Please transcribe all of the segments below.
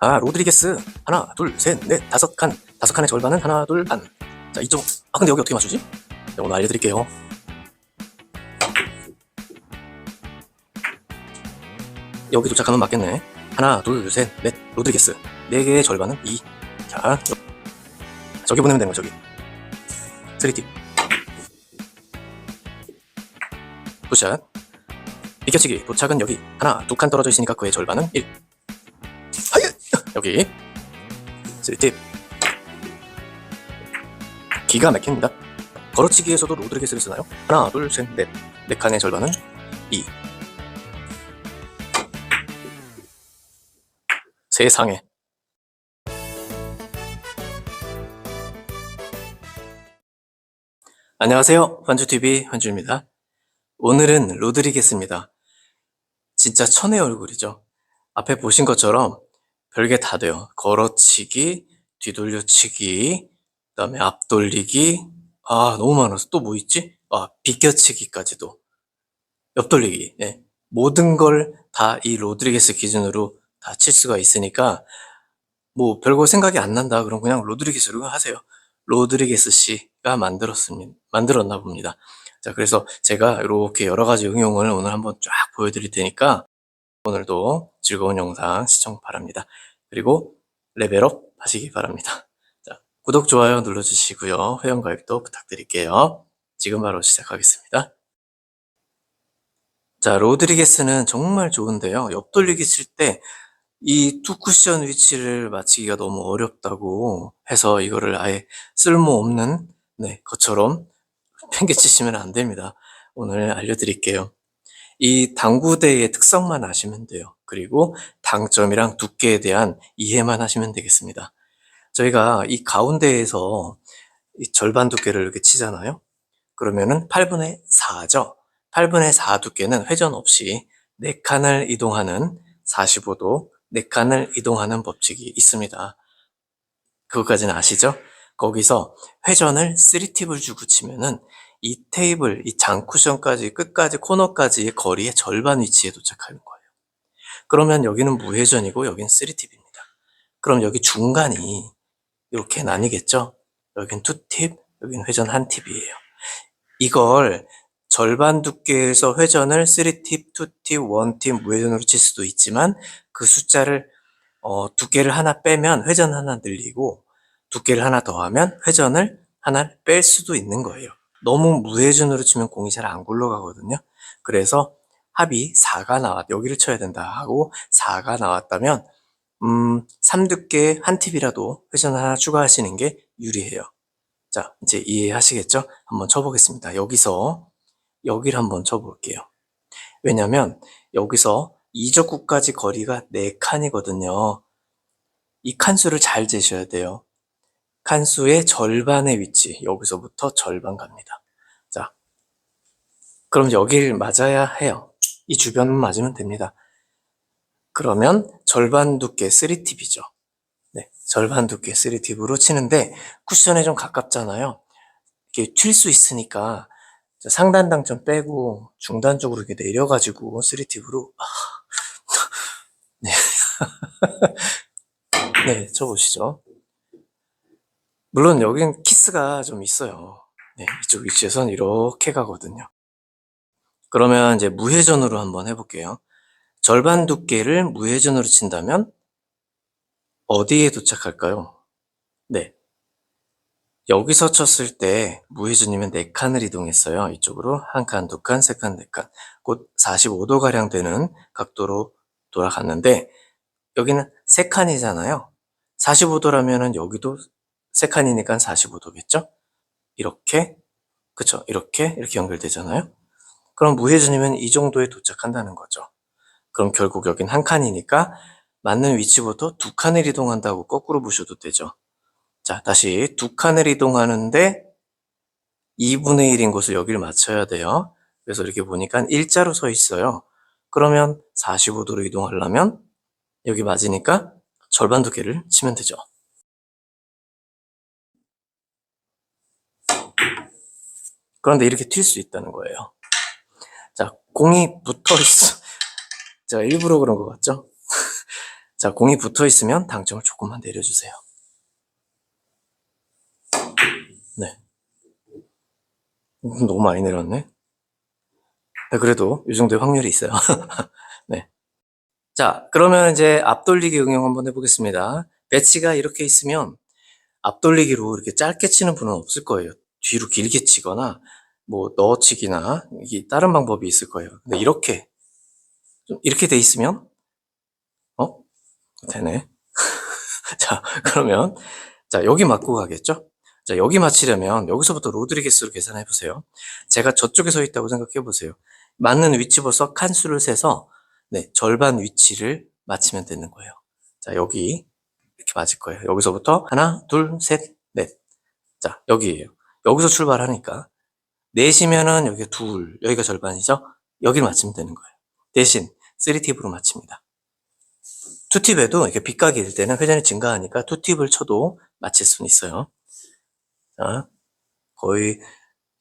로드리게스. 하나, 둘, 셋, 넷, 다섯 칸. 다섯 칸의 절반은 하나, 둘, 반. 자, 이쪽. 근데 여기 어떻게 맞추지? 자, 오늘 알려드릴게요. 여기 도착하면 맞겠네. 하나, 둘, 셋, 넷. 로드리게스. 4개의 절반은 2. 자, 저기 보내면 되는 거, 저기. 3팁. 굿샷. 비켜치기. 도착은 여기. 하나, 2칸 떨어져 있으니까 그의 절반은 1. 하이! 여기. 3팁. 기가 막힙니다. 걸어치기에서도 로드리게스를 쓰나요? 하나, 둘, 셋, 넷. 4칸의 절반은 2. 세상에. 안녕하세요. 환주TV 환주입니다. 오늘은 로드리게스입니다. 진짜 천의 얼굴이죠. 앞에 보신 것처럼 별게 다 돼요. 걸어치기, 뒤돌려치기, 그 다음에 앞돌리기. 너무 많아서 또 뭐 있지? 비껴치기까지도. 옆돌리기. 네. 모든 걸 다 이 로드리게스 기준으로 다 칠 수가 있으니까 뭐 별거 생각이 안 난다. 그럼 그냥 로드리게스로 하세요. 로드리게스 씨가 만들었나 봅니다. 자, 그래서 제가 이렇게 여러 가지 응용을 오늘 한번 쫙 보여드릴 테니까 오늘도 즐거운 영상 시청 바랍니다. 그리고 레벨업 하시기 바랍니다. 자, 구독, 좋아요 눌러주시고요. 회원가입도 부탁드릴게요. 지금 바로 시작하겠습니다. 자, 로드리게스는 정말 좋은데요. 옆돌리기 칠 때 이 두 쿠션 위치를 맞히기가 너무 어렵다고 해서 이거를 아예 쓸모없는 것처럼 팽개치시면 안 됩니다. 오늘 알려드릴게요. 이 당구대의 특성만 아시면 돼요. 그리고 당점이랑 두께에 대한 이해만 하시면 되겠습니다. 저희가 이 가운데에서 이 절반 두께를 이렇게 치잖아요. 그러면은 8분의 4죠. 8분의 4 두께는 회전 없이 4칸을 이동하는 45도 4칸을 이동하는 법칙이 있습니다. 그것까지는 아시죠? 거기서 회전을 3팁을 주고 치면은 이 테이블, 이 장쿠션까지 끝까지 코너까지의 거리의 절반 위치에 도착하는 거예요. 그러면 여기는 무회전이고 여기는 3팁입니다. 그럼 여기 중간이 이렇게 나뉘겠죠? 여긴 2팁, 여기는 회전 1팁이에요. 이걸 절반 두께에서 회전을 3팁, 2팁, 1팁 무회전으로 칠 수도 있지만 그 숫자를 두께를 하나 빼면 회전 하나 늘리고 두께를 하나 더하면 회전을 하나 뺄 수도 있는 거예요. 너무 무회전으로 치면 공이 잘 안 굴러가거든요. 그래서 합이 4가 여기를 쳐야 된다 하고 4가 나왔다면 3두께 한 팁이라도 회전 하나 추가하시는 게 유리해요. 자, 이제 이해하시겠죠? 한번 쳐보겠습니다. 여기를 한번 쳐볼게요. 왜냐면 여기서 이적구까지 거리가 4칸이거든요. 이 칸수를 잘 재셔야 돼요. 칸수의 절반의 위치, 여기서부터 절반 갑니다. 자, 그럼 여길 맞아야 해요. 이 주변만 맞으면 됩니다. 그러면 절반 두께 3팁이죠. 네, 절반 두께 3팁으로 치는데 쿠션에 좀 가깝잖아요. 이렇게 튈 수 있으니까 상단 당점 빼고 중단 쪽으로 이렇게 내려가지고 3팁으로 네. 네, 쳐보시죠. 물론 여긴 키스가 좀 있어요. 네, 이쪽 위치에선 이렇게 가거든요. 그러면 이제 무회전으로 한번 해볼게요. 절반 두께를 무회전으로 친다면 어디에 도착할까요? 네, 여기서 쳤을 때 무회전이면 4칸을 이동했어요. 이쪽으로 1칸, 2칸, 3칸, 4칸. 곧 45도가량 되는 각도로 돌아갔는데 여기는 3칸이잖아요. 45도라면은 여기도 3칸이니까 45도겠죠? 이렇게, 그쵸? 이렇게 연결되잖아요. 그럼 무회전이면 이 정도에 도착한다는 거죠. 그럼 결국 여긴 1칸이니까 맞는 위치부터 2칸을 이동한다고 거꾸로 보셔도 되죠. 자, 다시 2칸을 이동하는데 2분의 1인 곳을 여기를 맞춰야 돼요. 그래서 이렇게 보니까 일자로 서 있어요. 그러면 45도로 이동하려면 여기 맞으니까 절반 두께를 치면 되죠. 그런데 이렇게 튈 수 있다는 거예요. 자, 공이 붙어 있어. 제가 일부러 그런 것 같죠? 자, 공이 붙어 있으면 당점을 조금만 내려주세요. 네. 너무 많이 내렸네. 네, 그래도 이 정도의 확률이 있어요. 네. 자, 그러면 이제 앞돌리기 응용 한번 해보겠습니다. 배치가 이렇게 있으면 앞돌리기로 이렇게 짧게 치는 분은 없을 거예요. 뒤로 길게 치거나 뭐 넣어치기나 이게 다른 방법이 있을 거예요. 근데 이렇게 이렇게 돼 있으면 되네. 자, 그러면 자, 여기 맞고 가겠죠? 자, 여기 맞히려면 여기서부터 로드리게스로 계산해 보세요. 제가 저쪽에 서 있다고 생각해 보세요. 맞는 위치 벌써 칸수를 세서 네, 절반 위치를 맞히면 되는 거예요. 자, 여기 이렇게 맞을 거예요. 여기서부터 하나, 둘, 셋, 넷. 자, 여기에요. 여기서 출발하니까 넷이면은 여기가 둘, 여기가 절반이죠? 여기를 맞추면 되는 거예요. 대신 3팁으로 맞춥니다. 투팁에도 이렇게 빗각일 때는 회전이 증가하니까 투팁을 쳐도 맞힐 수는 있어요. 자, 거의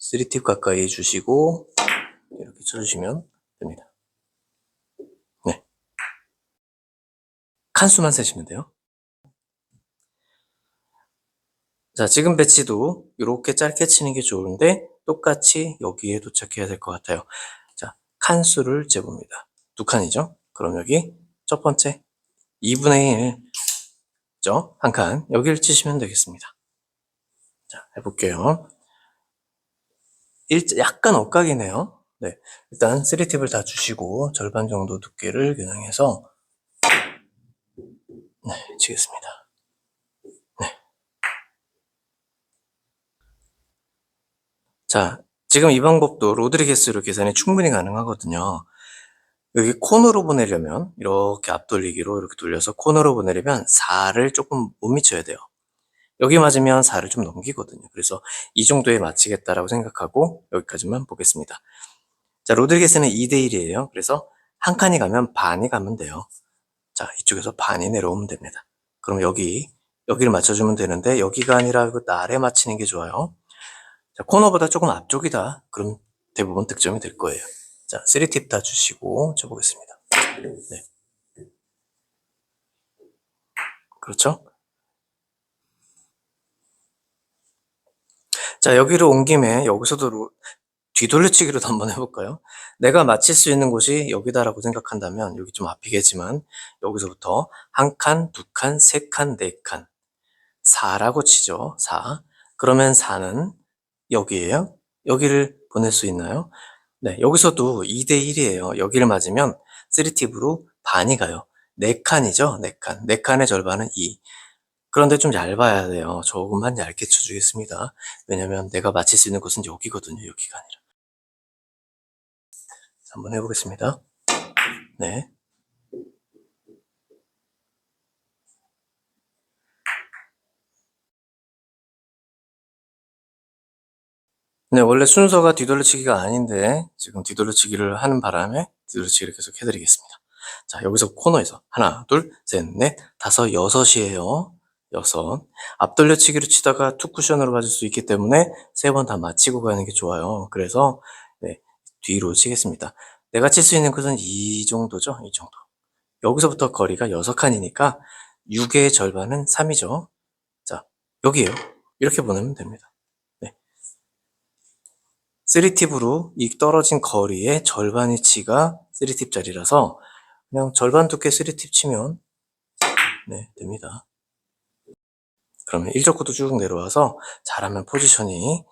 3팁 가까이 해주시고 이렇게 쳐주시면 됩니다. 네, 칸수만 세시면 돼요. 자, 지금 배치도 이렇게 짧게 치는 게 좋은데 똑같이 여기에 도착해야 될 것 같아요. 자, 칸수를 재봅니다. 2칸이죠? 그럼 여기 첫 번째 2분의 1 죠? 한 칸 여기를 치시면 되겠습니다. 자, 해볼게요. 약간 엇각이네요. 네, 일단 3팁을 다 주시고 절반 정도 두께를 겨냥해서 네, 치겠습니다. 네. 자, 지금 이 방법도 로드리게스로 계산이 충분히 가능하거든요. 여기 코너로 보내려면 이렇게 앞돌리기로 이렇게 돌려서 코너로 보내려면 4를 조금 못 미쳐야 돼요. 여기 맞으면 4를 좀 넘기거든요. 그래서 이 정도에 맞히겠다라고 생각하고 여기까지만 보겠습니다. 자, 로드리게스는 2대1이에요. 그래서 한 칸이 가면 반이 가면 돼요. 자, 이쪽에서 반이 내려오면 됩니다. 그럼 여기를 맞춰주면 되는데 여기가 아니라 그 날에 맞히는 게 좋아요. 자, 코너보다 조금 앞쪽이다. 그럼 대부분 득점이 될 거예요. 자, 3팁 다 주시고 쳐보겠습니다. 네. 그렇죠? 자, 여기로 온 김에 여기서도 뒤돌려치기로도 한번 해볼까요? 내가 맞힐 수 있는 곳이 여기다라고 생각한다면 여기 좀 앞이겠지만 여기서부터 한 칸, 두 칸, 세 칸, 네 칸 4라고 치죠. 4. 그러면 4는 여기에요. 여기를 보낼 수 있나요? 네, 여기서도 2대1이에요. 여기를 맞으면 3팁으로 반이 가요. 4칸이죠? 4칸. 4칸의 절반은 2. 그런데 좀 얇아야 돼요. 조금만 얇게 쳐주겠습니다. 왜냐면 내가 맞힐 수 있는 곳은 여기거든요. 여기가 아니라. 한번 해보겠습니다. 네. 네, 원래 순서가 뒤돌려치기가 아닌데 지금 뒤돌려치기를 하는 바람에 뒤돌려치기를 계속 해드리겠습니다. 자, 여기서 코너에서 하나, 둘, 셋, 넷, 다섯, 여섯이에요. 여섯. 앞돌려치기로 치다가 투 쿠션으로 맞을 수 있기 때문에 3번 다 맞히고 가는 게 좋아요. 그래서 네, 뒤로 치겠습니다. 내가 칠 수 있는 것은 이 정도죠. 이 정도. 여기서부터 거리가 6칸이니까 6의 절반은 3이죠. 자, 여기에요. 이렇게 보내면 됩니다. 네. 3팁으로 이 떨어진 거리의 절반 위치가 3팁짜리라서 그냥 절반 두께 3팁 치면 네, 됩니다. 그러면 1족구도 쭉 내려와서 잘하면 포지션이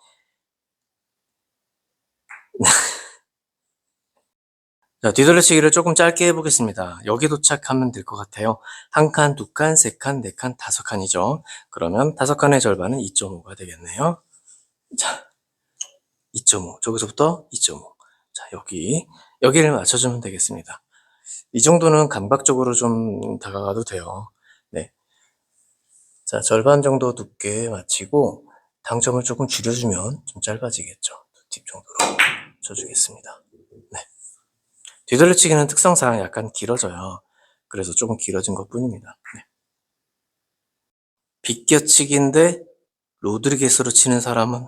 자, 뒤돌려치기를 조금 짧게 해보겠습니다. 여기 도착하면 될 것 같아요. 한 칸, 두 칸, 세 칸, 네 칸, 5칸이죠. 그러면 5칸의 절반은 2.5가 되겠네요. 자, 2.5. 저기서부터 2.5. 자, 여기를 맞춰주면 되겠습니다. 이 정도는 감각적으로 좀 다가가도 돼요. 네. 자, 절반 정도 두께 맞추고 당점을 조금 줄여주면 좀 짧아지겠죠. 2팁 정도로 쳐주겠습니다. 네. 뒤돌려치기는 특성상 약간 길어져요. 그래서 조금 길어진 것 뿐입니다. 네. 비껴치기인데 로드리게스로 치는 사람은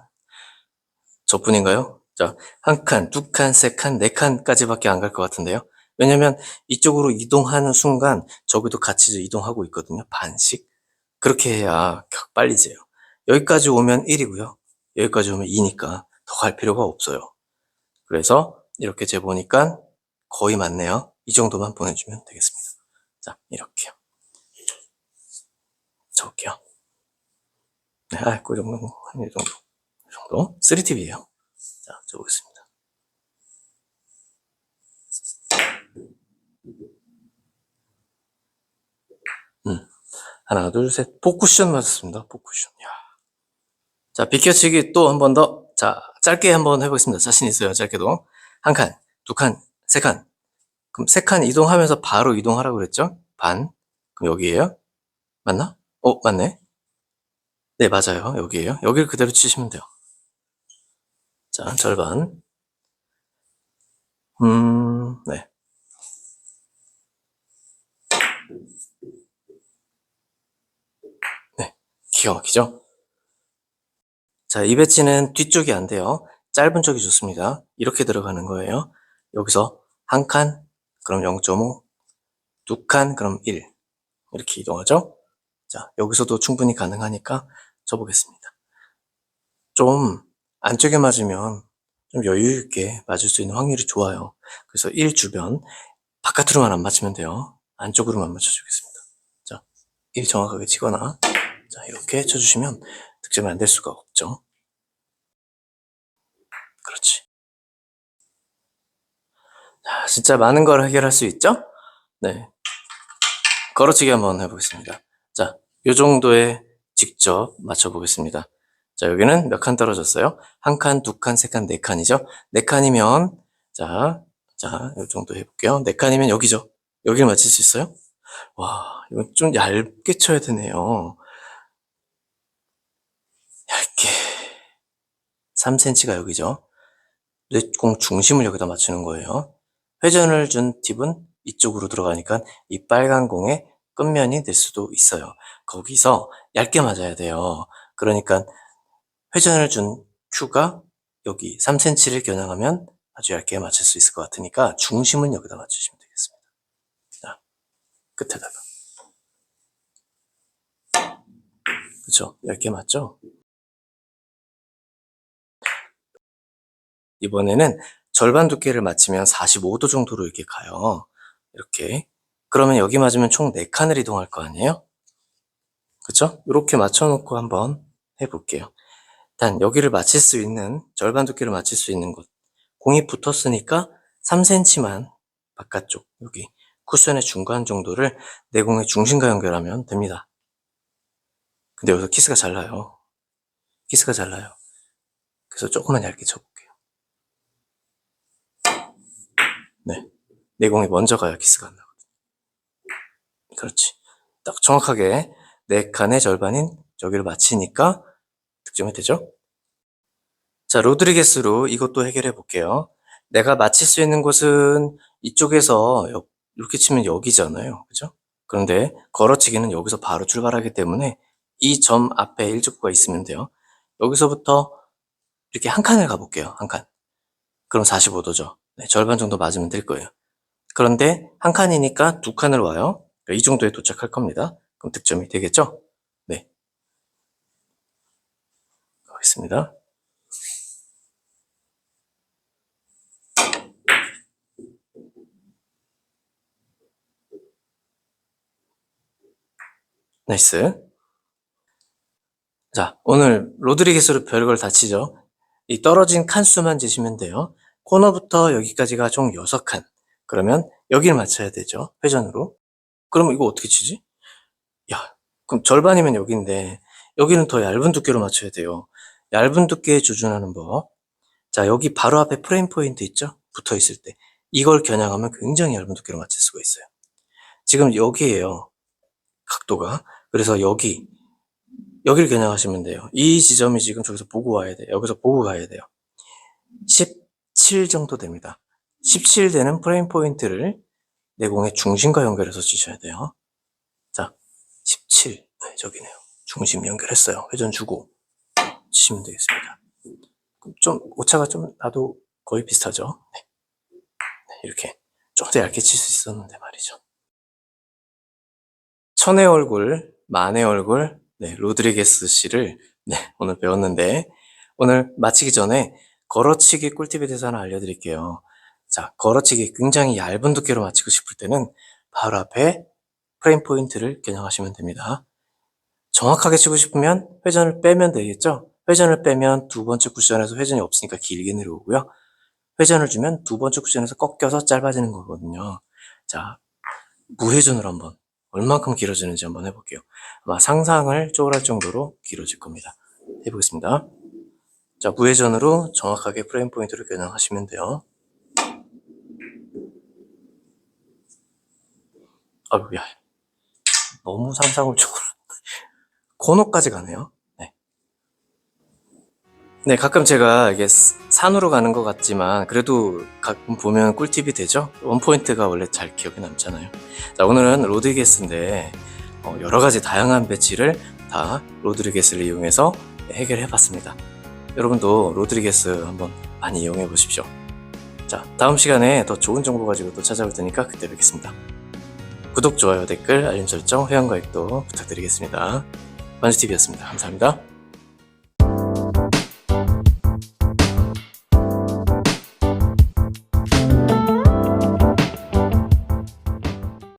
저뿐인가요? 자, 한 칸, 두 칸, 세 칸, 네 칸까지밖에 안 갈 것 같은데요. 왜냐면 이쪽으로 이동하는 순간 저기도 같이 이동하고 있거든요. 반씩. 그렇게 해야 빨리 재요. 여기까지 오면 1이고요. 여기까지 오면 2니까 더 갈 필요가 없어요. 그래서 이렇게 재보니까 거의 맞네요. 이 정도만 보내주면 되겠습니다. 자, 이렇게요. 적을게요. 네, 그 정도, 이 정도. 이 정도. 3TV에요. 자, 적보겠습니다. 하나, 둘, 셋. 복쿠션 맞았습니다. 복쿠션. 야. 자, 비켜치기 또 한 번 더. 자, 짧게 한번 해보겠습니다. 자신 있어요. 짧게도. 한 칸, 두 칸, 세 칸. 그럼 세 칸 이동하면서 바로 이동하라고 그랬죠? 반. 그럼 여기에요? 맞나? 맞네. 네, 맞아요. 여기에요. 여기를 그대로 치시면 돼요. 자, 절반. 네. 네. 기가 막히죠? 자, 이 배치는 뒤쪽이 안 돼요. 짧은 쪽이 좋습니다. 이렇게 들어가는 거예요. 여기서 한 칸, 그럼 0.5, 두 칸, 그럼 1. 이렇게 이동하죠? 자, 여기서도 충분히 가능하니까 쳐보겠습니다. 좀 안쪽에 맞으면 좀 여유 있게 맞을 수 있는 확률이 좋아요. 그래서 1 주변, 바깥으로만 안 맞추면 돼요. 안쪽으로만 맞춰주겠습니다. 자, 1 정확하게 치거나, 자, 이렇게 쳐주시면 득점이 안 될 수가 없죠. 그렇지. 자, 진짜 많은 걸 해결할 수 있죠? 네. 걸어치기 한번 해보겠습니다. 자, 요 정도에 직접 맞춰보겠습니다. 자, 여기는 몇 칸 떨어졌어요? 한 칸, 두 칸, 세 칸, 네 칸이죠? 네 칸이면, 자, 요 정도 해볼게요. 네 칸이면 여기죠? 여기를 맞힐 수 있어요? 와, 이건 좀 얇게 쳐야 되네요. 얇게. 3cm가 여기죠? 공 중심을 여기다 맞추는 거예요. 회전을 준 팁은 이쪽으로 들어가니까 이 빨간 공의 끝면이 될 수도 있어요. 거기서 얇게 맞아야 돼요. 그러니까 회전을 준 Q가 여기 3cm를 겨냥하면 아주 얇게 맞출 수 있을 것 같으니까 중심은 여기다 맞추시면 되겠습니다. 자, 끝에다가. 그렇죠? 얇게 맞죠? 이번에는 절반 두께를 맞추면 45도 정도로 이렇게 가요. 이렇게. 그러면 여기 맞으면 총 4칸을 이동할 거 아니에요? 그쵸? 이렇게 맞춰놓고 한번 해볼게요. 단 여기를 맞출 수 있는, 절반 두께를 맞출 수 있는 곳. 공이 붙었으니까 3cm만 바깥쪽, 여기 쿠션의 중간 정도를 내 공의 중심과 연결하면 됩니다. 근데 여기서 키스가 잘 나요. 키스가 잘 나요. 그래서 조금만 얇게 쳐볼게요. 네. 내 공이 먼저 가야 키스가 안 나거든요. 그렇지. 딱 정확하게 4칸의 절반인 저기를 맞히니까 득점이 되죠? 자, 로드리게스로 이것도 해결해 볼게요. 내가 맞힐 수 있는 곳은 이쪽에서 이렇게 치면 여기잖아요. 그죠? 그런데 걸어치기는 여기서 바로 출발하기 때문에 이 점 앞에 1족구가 있으면 돼요. 여기서부터 이렇게 한 칸을 가볼게요. 한 칸. 그럼 45도죠. 네, 절반 정도 맞으면 될 거예요. 그런데 한 칸이니까 두 칸을 와요. 이 정도에 도착할 겁니다. 그럼 득점이 되겠죠? 네. 가겠습니다. 나이스. 자, 오늘 로드리게스로 별걸 다 치죠. 이 떨어진 칸수만 재시면 돼요. 코너부터 여기까지가 총 6칸. 그러면 여기를 맞춰야 되죠. 회전으로. 그럼 이거 어떻게 치지? 야, 그럼 절반이면 여기인데 여기는 더 얇은 두께로 맞춰야 돼요. 얇은 두께에 조준하는 법. 자, 여기 바로 앞에 프레임 포인트 있죠? 붙어 있을 때. 이걸 겨냥하면 굉장히 얇은 두께로 맞출 수가 있어요. 지금 여기에요. 각도가. 그래서 여기를 겨냥하시면 돼요. 이 지점이 지금 저기서 보고 와야 돼요. 여기서 보고 가야 돼요. 17 정도 됩니다. 17 되는 프레임 포인트를 내공의 중심과 연결해서 치셔야 돼요. 자, 17. 네, 저기네요. 중심 연결했어요. 회전 주고 치시면 되겠습니다. 좀 오차가 좀 나도 거의 비슷하죠. 네. 네, 이렇게 좀 더 얇게 칠 수 있었는데 말이죠. 천의 얼굴, 만의 얼굴, 네, 로드리게스 씨를 네, 오늘 배웠는데, 오늘 마치기 전에 걸어치기 꿀팁에 대해서 하나 알려드릴게요. 자, 걸어치기 굉장히 얇은 두께로 맞히고 싶을 때는 바로 앞에 프레임 포인트를 겨냥하시면 됩니다. 정확하게 치고 싶으면 회전을 빼면 되겠죠? 회전을 빼면 두 번째 쿠션에서 회전이 없으니까 길게 내려오고요. 회전을 주면 두 번째 쿠션에서 꺾여서 짧아지는 거거든요. 자, 무회전으로 한번 얼만큼 길어지는지 한번 해볼게요. 아마 상상을 초월할 정도로 길어질 겁니다. 해보겠습니다. 자, 무회전으로 정확하게 프레임 포인트를 겨냥하시면 돼요. 아유, 야, 너무 상상을 초월. 코너까지 가네요. 네. 네, 가끔 제가 이게 산으로 가는 것 같지만 그래도 가끔 보면 꿀팁이 되죠? 원포인트가 원래 잘 기억에 남잖아요. 자, 오늘은 로드리게스인데 여러 가지 다양한 배치를 다 로드리게스를 이용해서 해결해 봤습니다. 여러분도 로드리게스 한번 많이 이용해 보십시오. 자, 다음 시간에 더 좋은 정보 가지고 또 찾아올 테니까 그때 뵙겠습니다. 구독, 좋아요, 댓글, 알림 설정, 회원가입도 부탁드리겠습니다. 만주TV였습니다. 감사합니다.